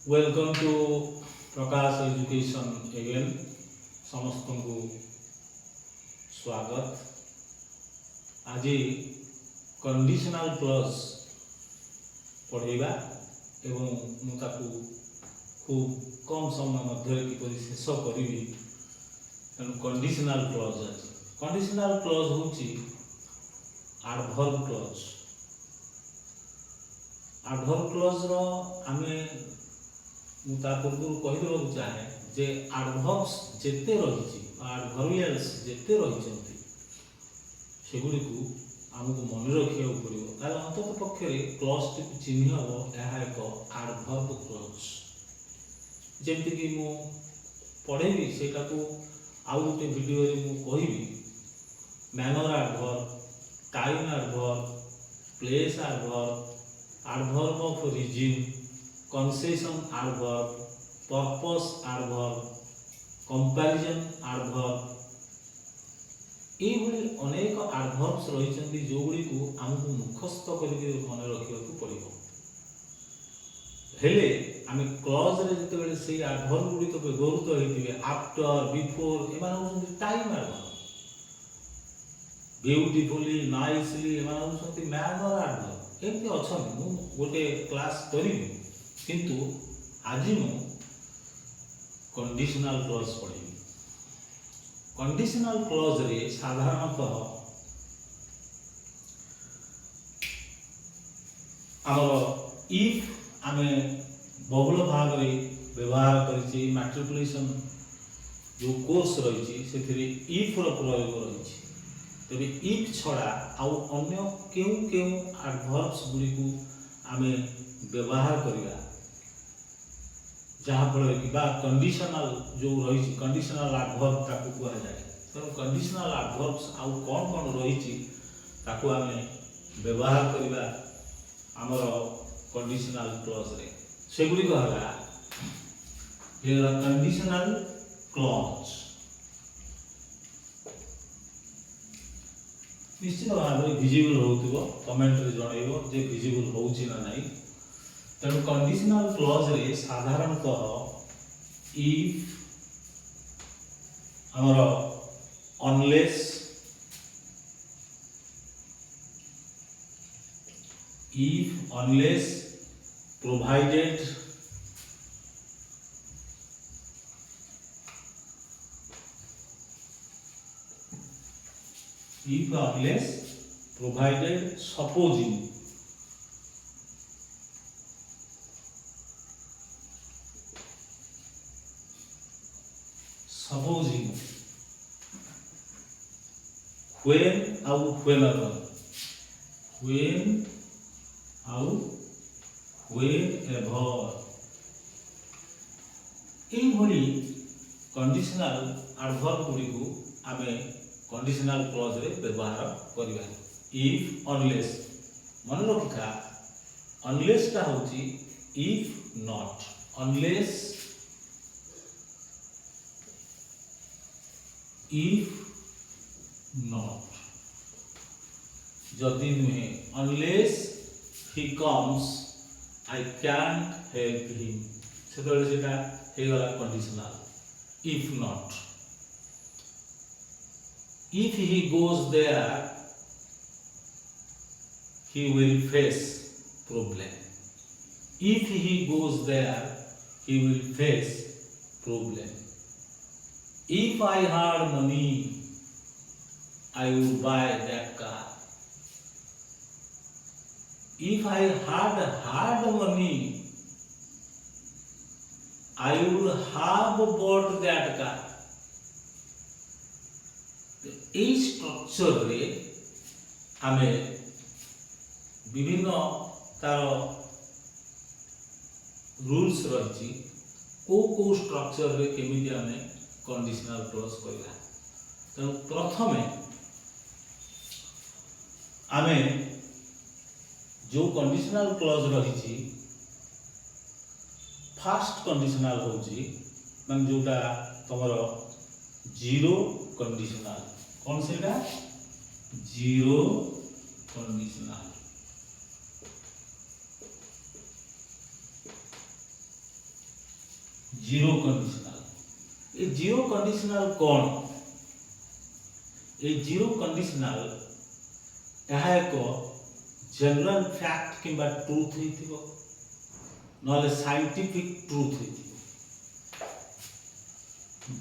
Welcome to Prakash education again समस्त को स्वागत। आज कंडीशनल क्लॉज पढ़ेगा एवं मुझे खूब कम समय मध्य किपर शेष करी तेणु कंडीशनल क्लॉज आज कंडीशनल क्लॉज हूँ एडवर्ब क्लॉज। एडवर्ब क्लॉज रो आमे पूर्व कहीदेक चाहे जे एडवर्ब्स जेते रही एडवर्बियल्स जेते रही सेगुड़ी आमको मन रखा पड़ो ताल अंत पक्षे क्लॉज टी चिन्ह हम यह एक एडवर्ब क्लॉज। जमीक मु पढ़ेबी से आउ गोटे वीडियो मु कहि manner adverb, time adverb, place adverb, adverb of reason, concession adverb, purpose adverb, comparison adverb, ये अनेक एडवर्ब्स रही जो गुड़ी को आमको मुखस्त करके मन रखा पड़ो। हेले आम क्लॉज रे जिते से एडवर्ब गुड़िक व्यवहृत होते आफ्टर, बिफोर एम टाइम एडवर्ब, ब्यूटीफुली, नाइसली एम मैनर एडवर्ब एमती अच्छा गोटे क्लास करी किंतु आज मु कंडीशनल क्लॉज पढ़ी। कंडीशनल क्लॉज रे साधारणतः आमर इफ आमे बहुल भाग रे व्यवहार करिछि मैट्रिकुलेशन जो कोर्स रही से इफ रो प्रयोग रही। तबे इफ छड़ा आउ अन्य केउ केउ एडवर्ब्स गुडी को आमे व्यवहार करिया जहाँ फल कि कंडीशनल जो रही कंडीशनल एडवर्ब ताकू कह जाए। तेणु कंडीशनल एडवर्ब्स आउ कौन कौन रही आम व्यवहार करवा आमर कंडीशनल क्लॉज रे सेगुड़िक है कंडीशनल क्लॉज। निश्चित भाव में विजिबल हो कमेंट रे जनइबो जे विजिबल होउछि ना नहीं। तेणु कंडीशनल क्लॉज रे साधारणतः इफ हमर unless, if unless, provided, if unless, provided, supposing, when ଆଉ whenever, when ଆଉ whenever ଏଇଭଳି कंडीशनल एडवर्ब गुडी को आमे कंडीशनल क्लॉज रे व्यवहार करबा। इफ अनलेस मन रखा अनलेस टा होची if not, unless if not जदि नुहे unless he comes I can't help him सेटा हे गला conditional. If not if he goes there he will face problem, if he goes there he will face problem, if I had money I would buy that car, if I had money I would have bought that car। এই structure রে आमे विभिन्न तार rules रही को structure रे केमिति आमे कंडीशनल क्लॉज करला। तेणु प्रथमे आमे जो कंडीशनल क्लॉज रही फास्ट कंडीशनल होची मान जोटा तमरो जीरो कंडीशनल कौन से जीरो कंडीशनल। Zero conditional. ये जीरो कंडीशनल कौन? ये जीरो कंडीशनल यह एक जनरल फैक्ट कि ट्रुथ होइथिबो साइंटिफिक ट्रुथ होइथिबो।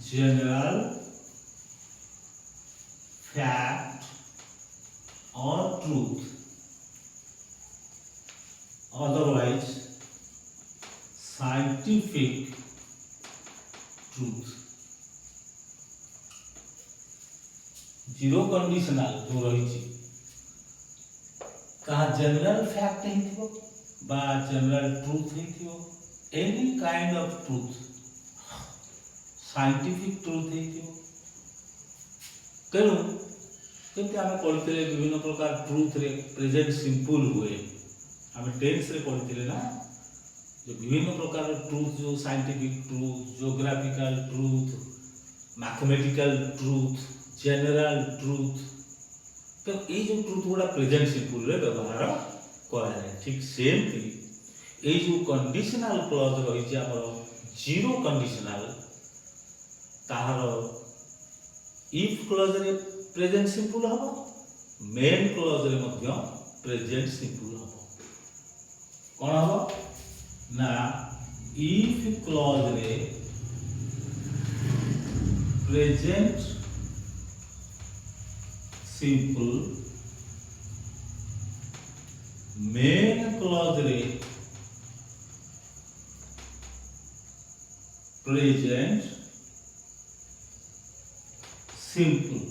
जनरल फैक्ट और truth, otherwise scientific truth। Zero conditional जो रही कहा जनरल फैक्ट है बा जनरल ट्रुथ है, any kind of truth, scientific truth है। तेणु केमती आम पढ़ी विभिन्न प्रकार ट्रुथ रे प्रेजेंट सिंपल हुए, आम टेन्स रे पढ़ी ना जो विभिन्न प्रकार ट्रुथ, जो scientific truth, geographical truth, mathematical truth, general truth, तो ये जो ट्रुथ गुड़ा प्रेजेंट सिंपल रे व्यवहार करा जाए। ठीक सेम ये जो कंडीशनल क्लॉज रही आमर जीरो कंडीशनल ताहार इफ क्लॉज रे प्रेजेंट सिंपल हम, मेन क्लॉज रे मध्य प्रेजेंट सिंपल हम। कौन हम ना इफ क्लॉज रे प्रेजेंट सिंपल, मेन क्लॉज रे प्रेजेंट सिंपल।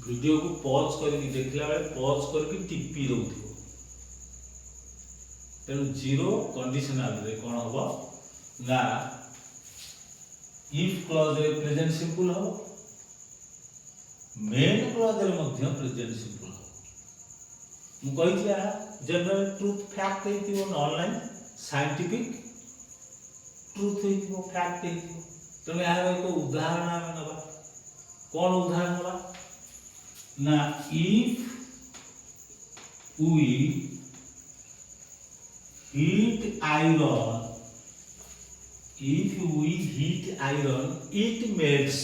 वीडियो को पॉज करके देखला बेले पॉज करके टिपी दउथिबो। तेणु जीरो कंडीशनल रे कोन हबो ना इफ क्लॉज रे प्रेजेंट सिंपल हबो, मेन क्लॉज रे मध्य प्रेजेंट सिंपल हबो। मु कहिथिया जनरल ट्रुथ फैक्ट हेतिबो ऑनलाइन, साइंटिफिक ट्रुथ हेतिबो, फैक्ट हेतिबो। तेणु यार एक उदाहरण आम नबा। कौन उदाहरण नबा ना if we heat iron, if we heat iron it melts,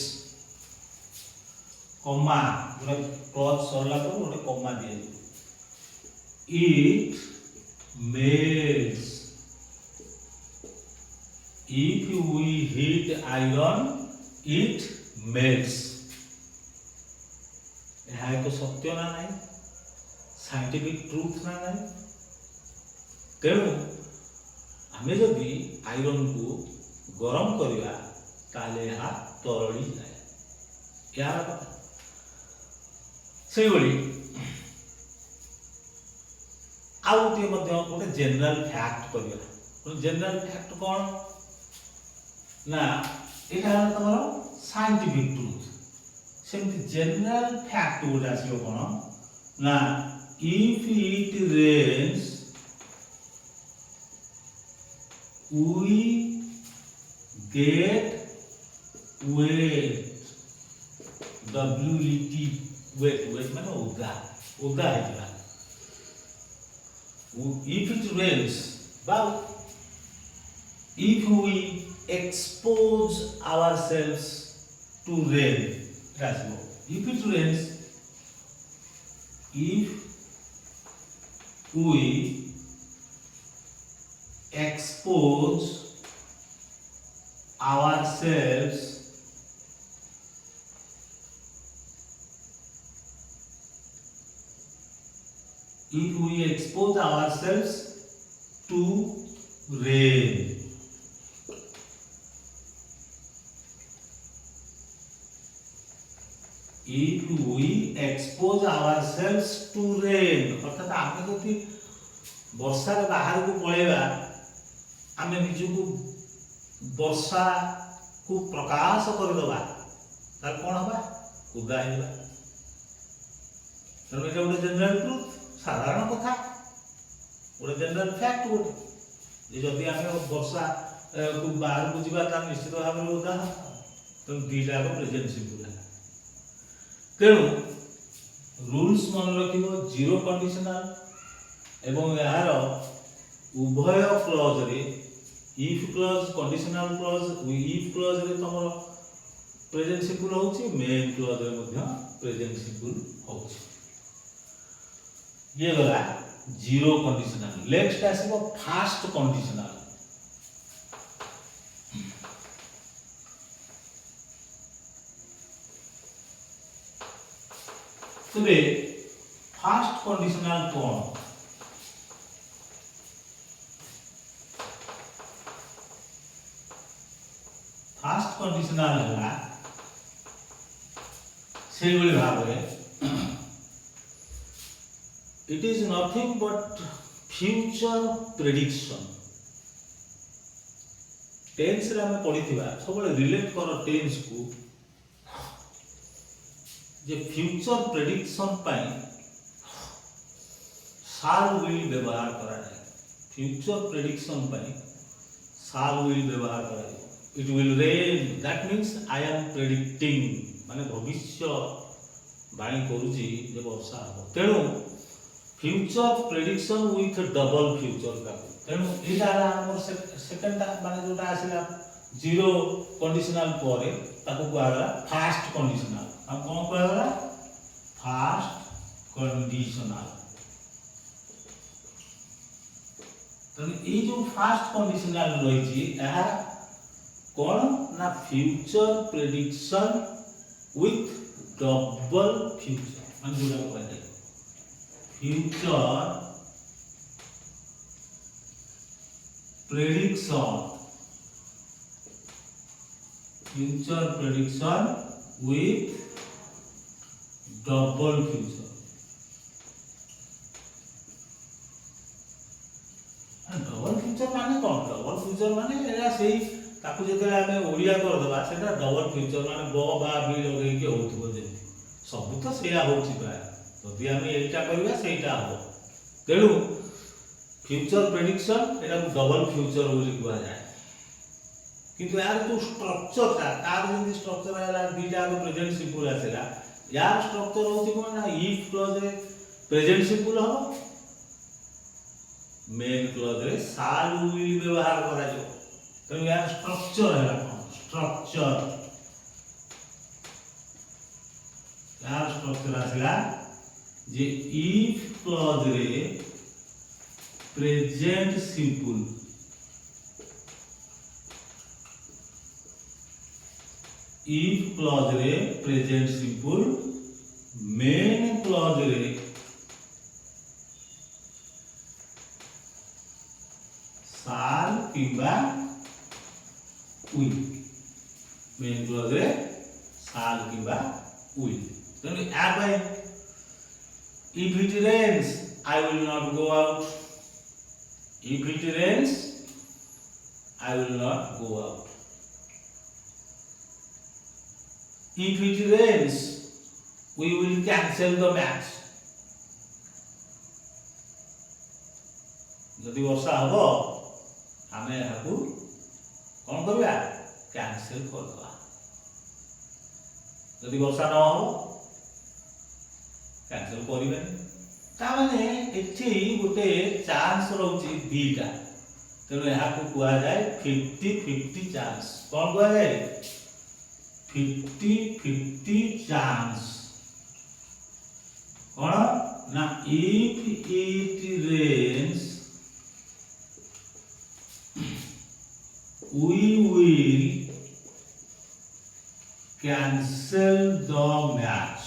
comma गोटे क्लॉज सरला पर गोटे कॉमा दिए, it melts, if we heat iron it melts। यह एक सत्य ना नहीं, साइंटिफिक ट्रुथ ना नहीं। तेणु आमे जदि आयरन को गरम करिया ताले यह तरली जाए। यार कथा से आउ गोटे जनरल फैक्ट करिया। जनरल फैक्ट कौन ना यहाँ तुम साइंटिफिक ट्रुथ। सेमती जनरल फैक्ट गोटे आसो कौन ना if it rains we get wet, W-E-T, wet, wet माने ओदा, ओदा है जरा। If it rains, but if we expose ourselves to rain, that's all. If it rains, if we expose ourselves to rain, if we expose ourselves to rain अर्थात आमे जति वर्षा रे बाहर को पळेबा, आमे निजको वर्षा को प्रकाश कर दबा तार कोन हबा उदा हेबा। तेणु एटा गोटे जनरल ट्रुथ, साधारण कथा, गोटे जनरल फैक्ट गोटे जे जदि आमे वर्षा को बाहर को जीवा ता निश्चित भाव में उदा। तेणु दीटा को प्रेजेंट सिंपल है। तेणु रूल्स मन रखिबो जीरो कंडीशनल एवं यार उभय क्लॉज रे if clause conditional clause if clause रे तमर प्रेजेंट सिंपल होची मेन क्लॉज रे मध्य प्रेजेंट सिंपल होची ये गला जीरो कंडीशनल नेक्स्ट आसीबो फास्ट कंडीशनल तबे फास्ट कंडीशनल कोन फास्ट कंडीशनल है से भाव it is nothing but future prediction tense रे हमें पढ़ी सब रिलेट कर टेंस को जे फ्यूचर प्रेडिक्शन पाई शाल विल व्यवहार करा जाए फ्यूचर प्रेडिक्शन पाई शाल विल व्यवहार करा जाए it will rain that means I am predicting माने भविष्य बाणी करूची जे वर्षा हो तेणु future prediction with double future का तेणु एटा हमर सेकंड माने जोटा आसिला जीरो कंडीशनल परे ताको कुआगला फास्ट कंडीशनल हम कोन कुआगला फास्ट कंडीशनल तो ये जो फास्ट कंडीशनल रही छी एहा कौन ना future prediction with double future मान जोड़ा कहै छै future prediction with double future double future माने कौन डबल फ्यूचर माने एरा सेही ताकू जते आमे ओडिया कर दबा सेटा डबल फ्यूचर माने ब बा बी लगे के होतबो जे सब तो सेया होची प्राय जदि आमे एटा करबा सेटा हो तेणु फ्यूचर प्रेडिक्शन एटा डबल फ्यूचर बोली कुआ जाय किंतु यार जो स्ट्रक्चर ता तार जे स्ट्रक्चर आला दीटा को प्रेजेंट सिंपल आसेला यार स्ट्रक्चर होची कोन ना इफ क्लॉज रे प्रेजेंट सिंपल हो मेन क्लॉज रे शाल विल व्यवहार करा जो तो यार स्ट्रक्चर है स्ट्रक्चर यार स्ट्रक्चर आसला जे इफ क्लॉज रे प्रेजेंट सिंपल इफ क्लॉज रे प्रेजेंट सिंपल मेन क्लॉज रे शाल किबा will मेन क्लॉज रे शाल किबा will तने आ bye if it rains I will not go out if it rains I will not go out if it rains we will cancel the match जदि वर्षा हबो आमे Haku कौन करबा cancel कर दवा जदि वर्षा न हो कैंसिल करिबे ता माने एठी गोटे चांस रहउची दीटा तेनो यहा को कुआ जाय 50-50 चांस कौन कुआ जाय 50-50 चांस कौन ना if it rains we will cancel the match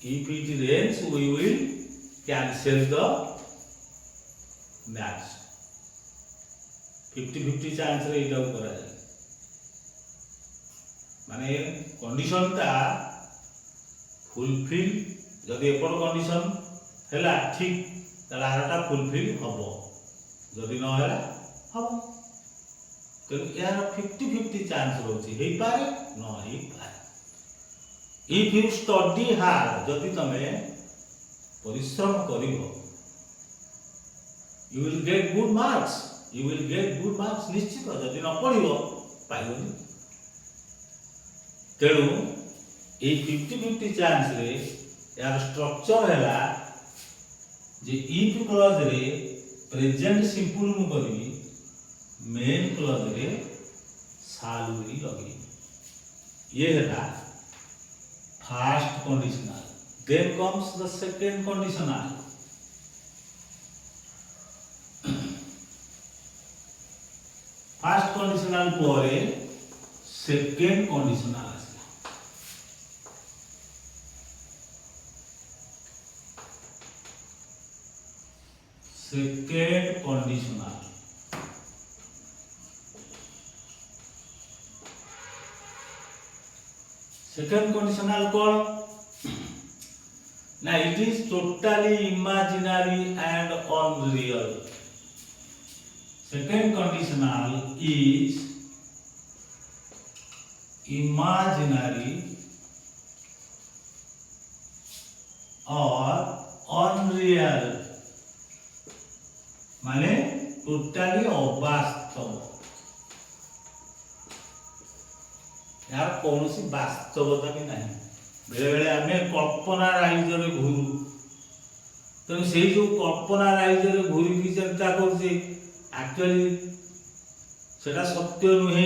if it rains we will cancel the match 50-50 chance रे इटा करा जाय माने कंडीशन ता फुलफिल जदि एपड कंडीशन हैला ठीक ताला हारटा फुलफिल हबो जदि न हैला हबो तो यार 50-50 चांस रहउची हेई पारे न हेई पारे इफ यू स्टडी हार्ड जदि तमे परिश्रम करिवो you will get good marks निश्चित जदि न पढिवो पाइबोनी तेणु ए 50-50 चांस रे यार स्ट्रक्चर हैला जे इफ क्लॉज रे प्रेजेंट सिंपल मु करी मेन क्लॉज रे शाल विल लगे ये है first conditional then comes the second conditional first conditional ପରେ second conditional ଆସିଲା second conditional second conditional कौन now it is totally imaginary and unreal second conditional is imaginary or unreal माने totally अवास्तव यार कौन सी वास्तवता भी नहीं बेले बेले आमे कल्पना राइजर घूरू तेणु से जो कल्पना राइजर घूरी की चिंता करछे एक्चुअली सेटा सत्य नुहे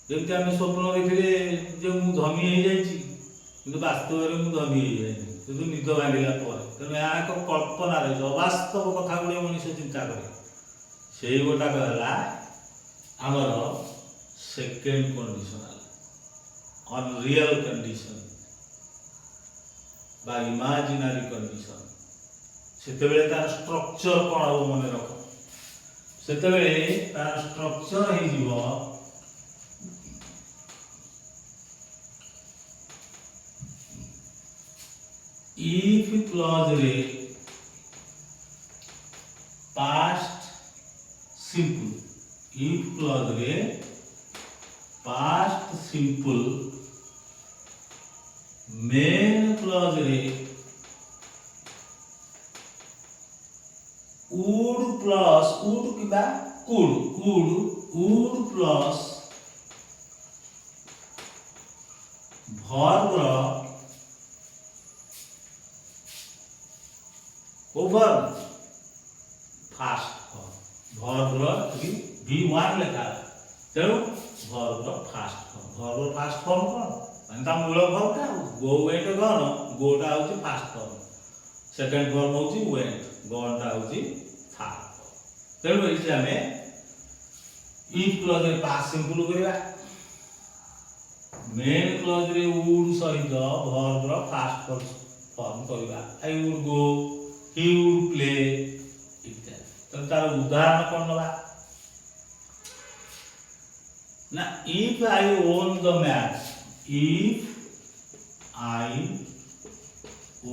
जेमति आमे स्वप्न देखिले जे मु धनी हे जाईची किंतु वास्तव रे मु धनी हे जाईनी किंतु निद भांगिला पर तेणु या एक कल्पना रे अवास्तव कथा गुले मनुष्य चिंता करे सेही गोटा कहला हमर second conditional unreal condition by imaginary condition सेतेबेले तार स्ट्रक्चर कोन हो मने रखो सेतेबेले तार स्ट्रक्चर हे जीवो if clause रे past simple if clause रे past simple main clause रे would plus would किबा would plus verb over fast form verb v1 लेखा तेणु verb fast form कौन माने ता मूल verb का go went गन go टा होची fast form सेकंड form होची went gone टा होची third form तेणु इसे हमें if clause रे past simple करिवा main clause रे would सहित verb row fast form करिवा I would go he would play इत्यादि तो तार उदाहरण कोन नबा now if I own the match if I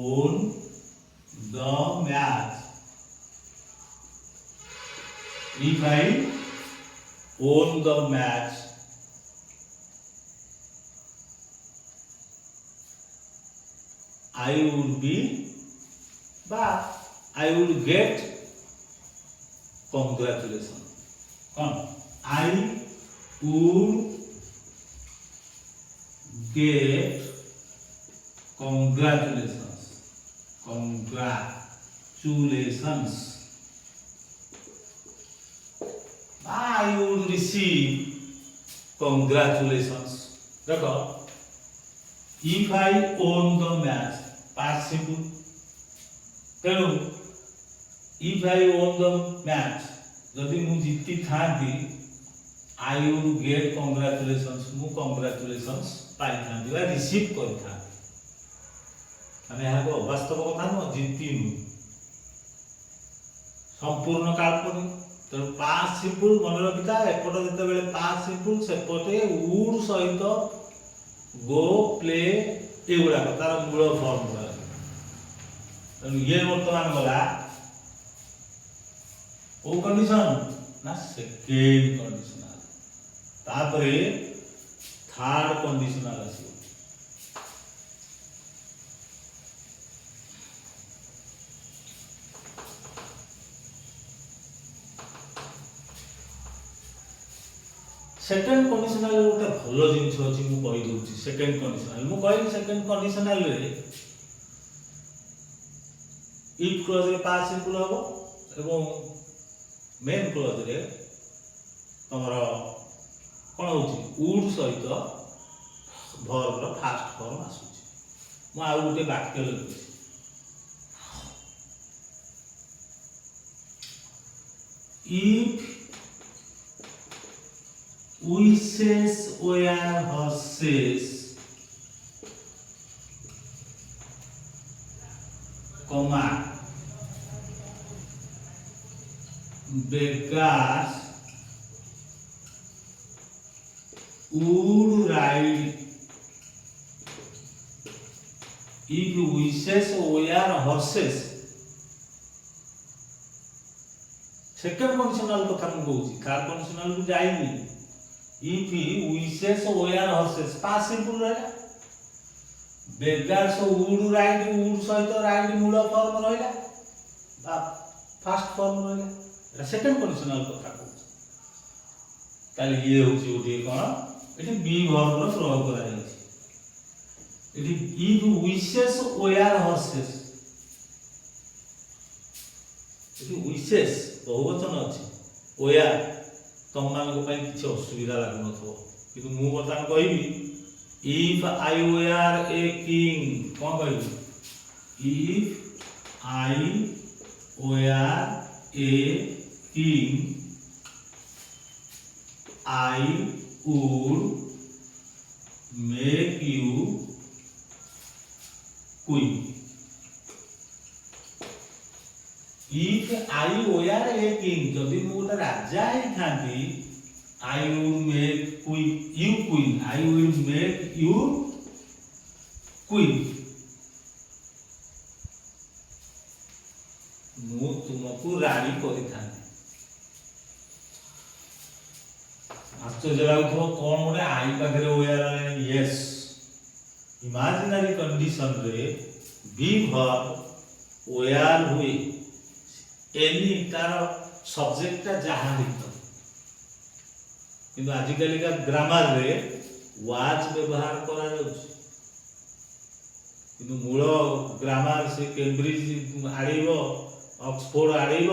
own the match if I own the match I would be but I would get congratulations come I would get congratulations I would receive congratulations देखो if I own the match past simple तेणु if I own the match जदि मु जीती थांती I would get congratulations मु congratulations पाई थांती बा receive करि थांती माने यहाँ को वास्तव कथा न जीती नु संपूर्ण काल्पनिक तो पास्ट सिंपल मन रखिता एपट जते बेले पास्ट सिंपल सेपटे वुड सहित गो प्ले एगुडा तार मूल फॉर्म गुडा तो ये वर्तमान गला ओ कंडीशन ना सेकेंड कंडीशनल तापरे थर्ड कंडीशनल आसी सेकेंड कंडीशनल गोटे भल जिनिस अछि मु कहि दोछि सेकेंड कंडीशनल मु कहली सेकेंड कंडीशनल रे इफ क्लॉज रे पास्ट सिंपल हबो एवं मेन क्लॉज रे तमरो कोन होची वुड सहित वर्ब रो फास्ट फॉर्म आसुची। मु आ गुटे वाक्य लिखुची if wishes were horses, comma beggars would ride. If wishes were horses, second conditional कथा मु कहूची थर्ड कंडीशनल को जाइनी। If wishes were horses past simple रहला बेगार्स वुड राइड वुड सहित राइड मूल फॉर्म रहला बा फास्ट फॉर्म रहला एटा सेकेंड कंडीशनल कथा कहूची। ताले ये होची ओटी कोन एटी बी वर्ब रो प्रयोग करा जायछि। एटी इफ विशेष ओयार हॉर्सेस एटी विशेष बहुवचन अच्छे ओया तुम मान किसी असुविधा लगुन कि मु बर्तमान कहि if I were a king कौन कहि if I were a king I would make you queen. If I were a king, जदि मु गोटे राजा ही थांती, I would make you queen. I will make you queen. मु तुमको रानी करी थांती। आश्चर्य लागुथो कौन गोटे आई पाखरे वेयर यस इमेजिनरी कंडीशन रे बी वर्ब वेयर हुए एनी तार सब्जेक्ट जहाँ लिख कि आजिकल का ग्रामर रे वाज व्यवहार करा कि मूल ग्रामर से कैम्ब्रिज आड़ब ऑक्सफोर्ड आड़ब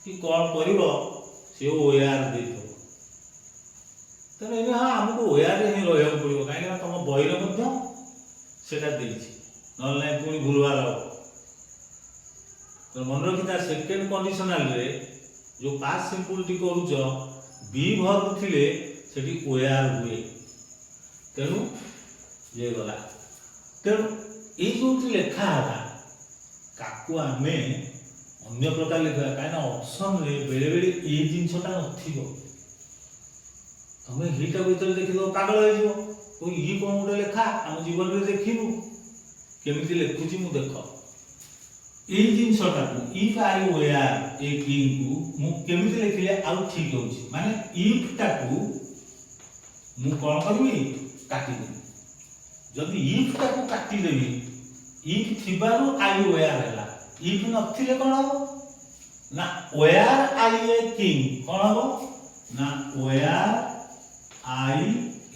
कि कौन कर सी ओआर दे तेनाली हाँ आमको ओआर ही रहा पड़ो कहीं तुम बही ना पुणी भूलबार हम तो मन रखी सेकेंड कंडीशनल रे जो पास्ट सिंपलिटी करूच बी वर्ब थिले सेठी ओआर हुए तेणु ये गला तेणु ये जो लेखा है काकू आमे अन्य प्रकार लिखा कहीं ऑप्शन रे बेले बेले ये जिनसटा नथिबो तमे हिटा भीतर देखिलो पागल हो जिवो ओ ई कोन गोटे लेखा हम जीवन रे देखिबु केमिति लेखुची मु देखो ए जिनसटा को if I were a king को मु केमिति लिखिले आउ ठीक होची माने इफ टा को मु कोन करबी काटी देबी जदि इफ टा को काटी देबी इफ थिबारु आई वेयर हैला इफ नथिले कोन हो ना वेयर आई ए किंग कोन हो ना वेयर आई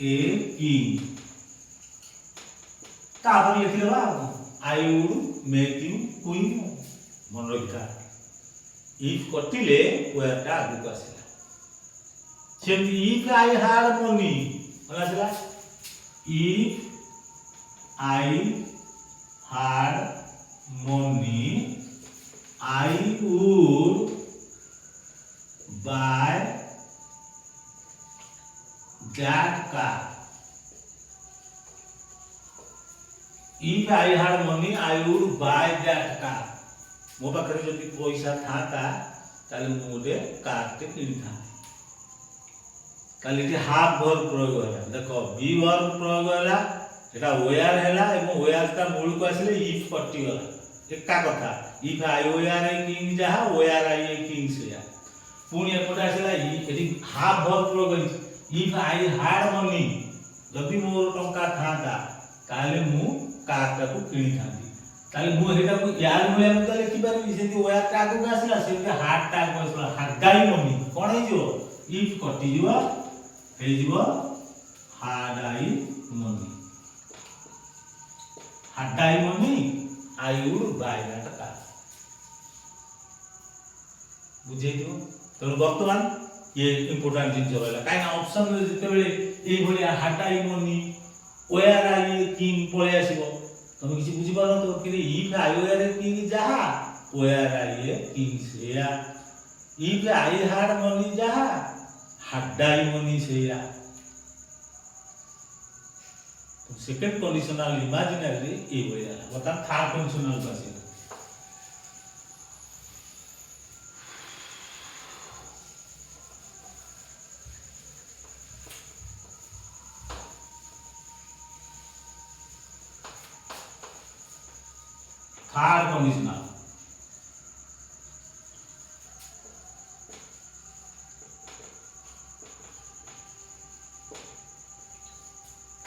ए किंग तापर लिखिले बा आई वुड मेक यू क्वीन मन रखा इफ कटिले वेयर टा आगु आसला सेमती इफ आई हैड मनी होला आसला if I had money I would buy that car. If I had money, I would buy that car. मो पाखरे जदि पैसा थाता ताले मु गोटे कार टे किनि था काली हाफ वर्ब प्रयोग होला देखो बी वर्ब प्रयोग होला एटा वेयर हैला एवं वेयर ता मूल को आसले इफ कटि गला एका कथा if I were a king जहा वेयर आई ए किंग से पुणी एपटे आसला एटी हाफ वर्ब प्रयोग होई इफ आई हैड मनी जदि मोर टंका थाता ताले मु कार को किनी थांती ताले मु हेटा को यार मुले हम ताले लिखि परबी सेति ओया टाग को आसला सेति हार्ट टाग को आसला हाडाई मनी कोन हे जो इफ कटि जिवो हे जिवो हाडाई money I would buy that car. बुझे दियो तेणु बर्तमान ये इंपोर्टेंट जिन रहा कहीं ऑप्शन में जिते ये हाटा इमोनी वेयर आई किंग पळे आसीबो तुम किसी बुझी पार तो कि इफ आई वेयर किंग जहा वेयर आई किंग सेया इफ आई हाड मनी जहा हाडा इमोनी सेया तो सेकंड कंडीशनल इमेजिनरी ये होया बता थर्ड कंडीशनल पासे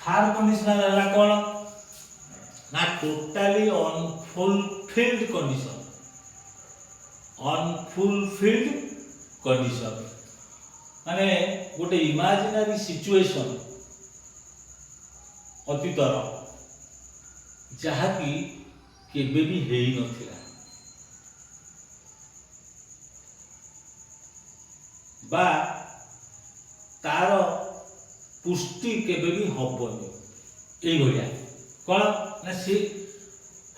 third conditional है कौन ना टोटाली अनफुलफिल्ड कंडीशन माने गोटे इमेजिनरी सिचुएशन अतीतर जहाँकि केबे भी हेई नथिला बा तार पुष्टि केबे भी हबनी एई भलिया कोन ना से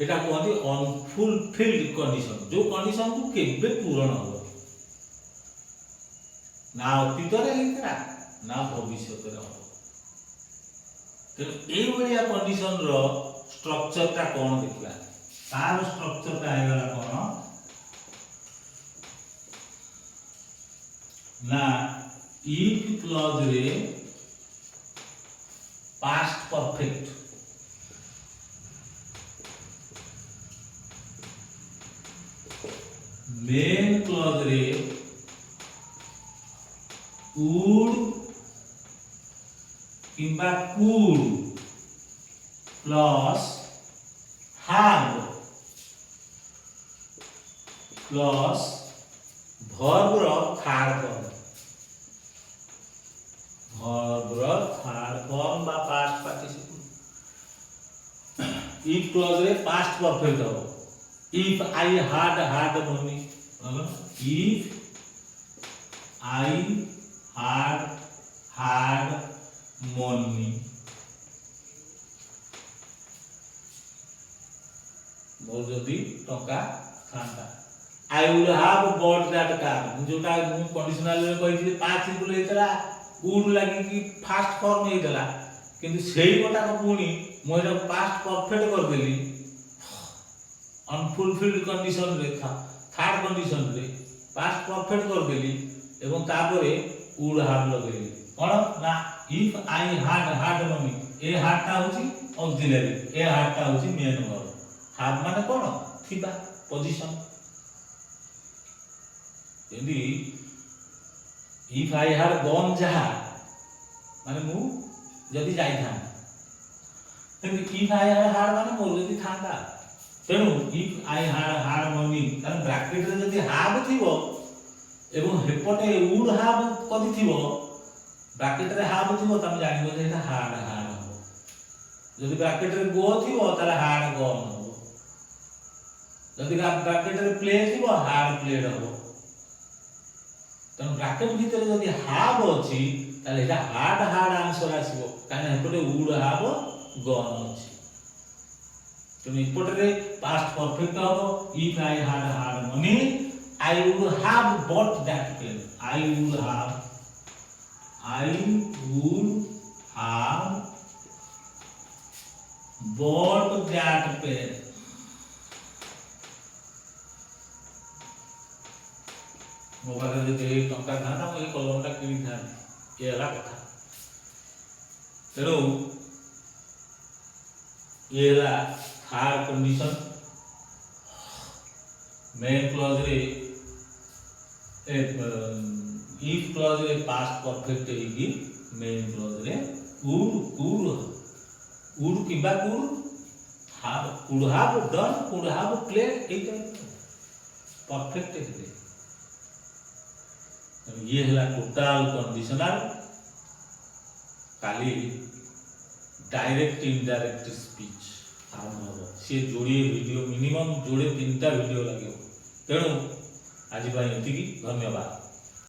एटा कहती अनफुलफिल्ड कंडीशन जो कंडीशन को केबे पूर्ण हो ना अतीत रे हेतरा ना भविष्य रे हो तो एई भलिया कंडीशन रो स्ट्रक्चर ता कोन देखला तार स्ट्रक्चर ता आइगला कोन ना इफ क्लॉज रे पास्ट परफेक्ट मेन क्लॉज रे would किंबा could plus have plus verb रो third form बा past participle if clause रे past perfect हो if I had money if I had money मोर जदी टका थांता I would have bought that car जोटा मु कंडीशनल रे कहि जे पांच सिंपल हेतला would लागि कि फास्ट फॉर्म हेतला किंतु सेही गोटा को पुनी मु एटा पास्ट परफेक्ट कर देली अनफुलफिल्ड कंडीशन रे था थर्ड कंडीशन रे पास्ट परफेक्ट कर देली एवं तापरे would have लगेली कोन ना if I had money A had ता होची ऑक्सिलरी ए had ता होची मेन वर्ब have माने कोन थिबा पोजीशन यदि if I had gone जहा माने मु जदी जाई था तबे if I had माने मोर जदी थांता तेनु if I had money कारण ब्रैकेट रे जदी have थिबो एवं हेपटे would have कथि थिबो ब्रैकेट रे have थिबो तमे जानिबो जे एटा had हो जदी ब्रैकेट रे go थिबो ताले had gone हो जदी ब्रैकेट रे play थिबो had played हो तन ब्रैकेट भीतर जदी have अछि ताले एटा had आंसर आसीबो काने हेपटे would have gone अछि तने हेपटे पास्ट परफेक्ट हो if I had money I would have bought that pen I would have bought that pen mobile रे जे टंका था ना ए कलम टा किनी था ये वाला कथा तेरो ये ला थर्ड कंडीशन मेन क्लॉज रे if क्लॉज रे पास्ट परफेक्ट हेगी मेन क्लॉज रे would किबा could have done could have played a perfect है ये है टोटल कंडीशनल खाली डायरेक्ट इनडायरेक्ट स्पीच ଆରମ୍ଭ ହେବ। ସିଏ ଯୋଡ଼ିଏ ଭିଡ଼ିଓ ମିନିମମ୍ ଯୋଡ଼େ 3ଟା ଭିଡ଼ିଓ ଲାଗିବ। ତେଣୁ ଆଜି ପାଇଁ ଏତିକି, ଧନ୍ୟବାଦ।